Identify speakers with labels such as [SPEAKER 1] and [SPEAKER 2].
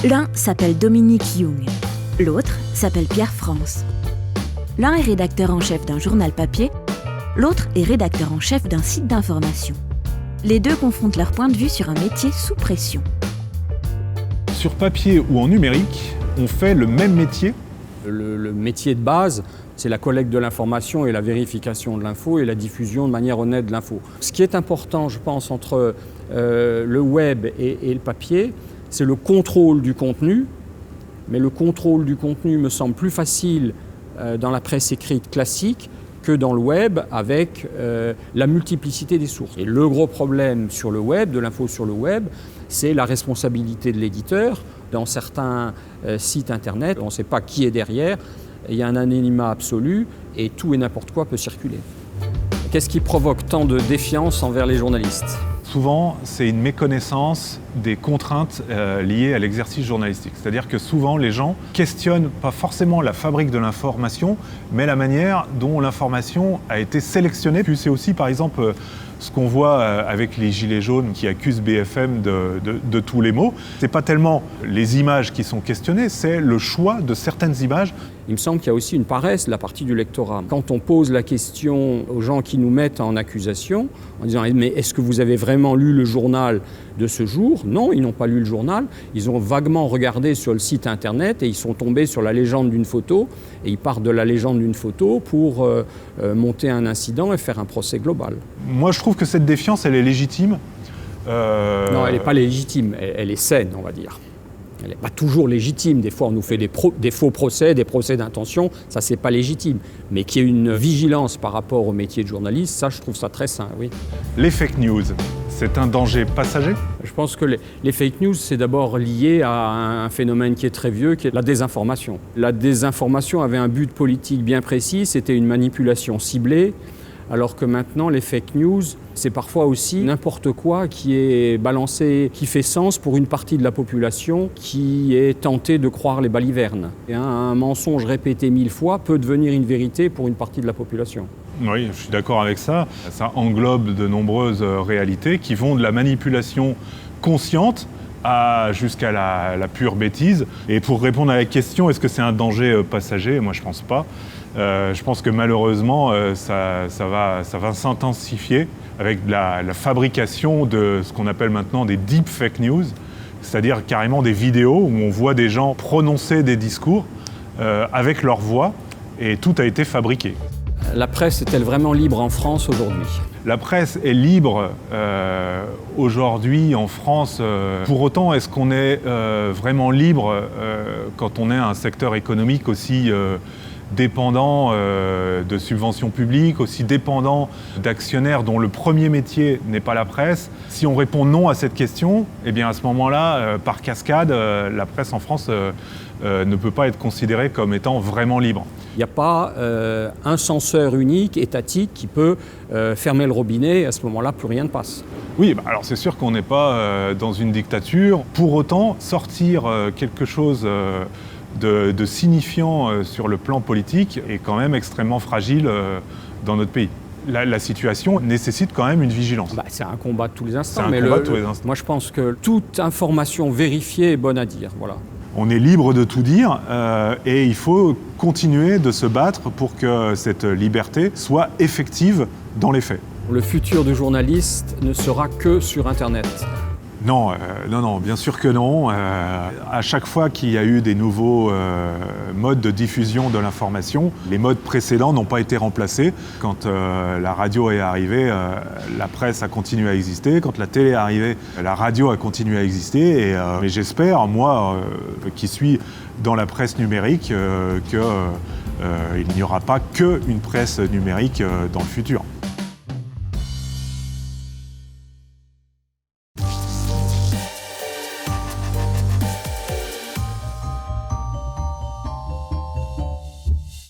[SPEAKER 1] L'un s'appelle Dominique Young, l'autre s'appelle Pierre France. L'un est rédacteur en chef d'un journal papier, l'autre est rédacteur en chef d'un site d'information. Les deux confrontent leur point de vue sur un métier sous pression.
[SPEAKER 2] Sur papier ou en numérique, on fait le même métier.
[SPEAKER 3] Le métier de base, c'est la collecte de l'information et la vérification de l'info et la diffusion de manière honnête de l'info. Ce qui est important, je pense, entre le web et le papier, c'est le contrôle du contenu. Mais le contrôle du contenu me semble plus facile dans la presse écrite classique que dans le web avec la multiplicité des sources. Et le gros problème sur le web, de l'info sur le web, c'est la responsabilité de l'éditeur. Dans certains sites internet, on ne sait pas qui est derrière, il y a un anonymat absolu et tout et n'importe quoi peut circuler. Qu'est-ce qui provoque tant de défiance envers les journalistes ?
[SPEAKER 2] Souvent, c'est une méconnaissance des contraintes liées à l'exercice journalistique. C'est-à-dire que souvent, les gens questionnent pas forcément la fabrique de l'information, mais la manière dont l'information a été sélectionnée. Puis c'est aussi, par exemple, ce qu'on voit avec les gilets jaunes qui accusent BFM de tous les maux. C'est pas tellement les images qui sont questionnées, c'est le choix de certaines images.
[SPEAKER 3] Il me semble qu'il y a aussi une paresse de la partie du lectorat. Quand on pose la question aux gens qui nous mettent en accusation, en disant « mais est-ce que vous avez vraiment lu le journal de ce jour ?» Non, ils n'ont pas lu le journal. Ils ont vaguement regardé sur le site internet et ils sont tombés sur la légende d'une photo. Et ils partent de la légende d'une photo pour monter un incident et faire un procès global.
[SPEAKER 2] Moi, je trouve que cette défiance, elle est légitime.
[SPEAKER 3] Non, elle n'est pas légitime. Elle est saine, on va dire. Elle n'est pas toujours légitime. Des fois, on nous fait des faux procès, des procès d'intention. Ça, c'est pas légitime. Mais qu'il y ait une vigilance par rapport au métier de journaliste, ça, je trouve ça très sain, oui.
[SPEAKER 2] Les fake news, c'est un danger passager ?
[SPEAKER 3] Je pense que les fake news, c'est d'abord lié à un phénomène qui est très vieux, qui est la désinformation. La désinformation avait un but politique bien précis, c'était une manipulation ciblée. Alors que maintenant, les fake news, c'est parfois aussi n'importe quoi qui est balancé, qui fait sens pour une partie de la population qui est tentée de croire les balivernes. Et un mensonge répété 1000 fois peut devenir une vérité pour une partie de la population.
[SPEAKER 2] Oui, je suis d'accord avec ça. Ça englobe de nombreuses réalités qui vont de la manipulation consciente jusqu'à la pure bêtise. Et pour répondre à la question, est-ce que c'est un danger passager ? Moi, je ne pense pas. Je pense que malheureusement, ça va s'intensifier avec la fabrication de ce qu'on appelle maintenant des deep fake news, c'est-à-dire carrément des vidéos où on voit des gens prononcer des discours avec leur voix et tout a été fabriqué.
[SPEAKER 3] La presse est-elle vraiment libre en France aujourd'hui ?
[SPEAKER 2] La presse est libre aujourd'hui en France. Pour autant, est-ce qu'on est vraiment libre quand on est un secteur économique aussi dépendant de subventions publiques, aussi dépendant d'actionnaires dont le premier métier n'est pas la presse? Si on répond non à cette question, eh bien à ce moment-là, par cascade, la presse en France ne peut pas être considérée comme étant vraiment libre.
[SPEAKER 3] Il n'y a pas un censeur unique, étatique, qui peut fermer le robinet et à ce moment-là, plus rien ne passe.
[SPEAKER 2] Oui, alors c'est sûr qu'on n'est pas dans une dictature. Pour autant, sortir quelque chose de signifiant sur le plan politique est quand même extrêmement fragile dans notre pays. La situation nécessite quand même une vigilance.
[SPEAKER 3] C'est un combat de tous les instants. Moi, je pense que toute information vérifiée est bonne à dire. Voilà.
[SPEAKER 2] On est libre de tout dire et il faut continuer de se battre pour que cette liberté soit effective dans les faits.
[SPEAKER 3] Le futur du journaliste ne sera que sur Internet.
[SPEAKER 2] Non, bien sûr que non. À chaque fois qu'il y a eu des nouveaux modes de diffusion de l'information, les modes précédents n'ont pas été remplacés. Quand la radio est arrivée, la presse a continué à exister. Quand la télé est arrivée, la radio a continué à exister. Et j'espère, moi, qui suis dans la presse numérique, qu'il n'y aura pas qu'une presse numérique dans le futur.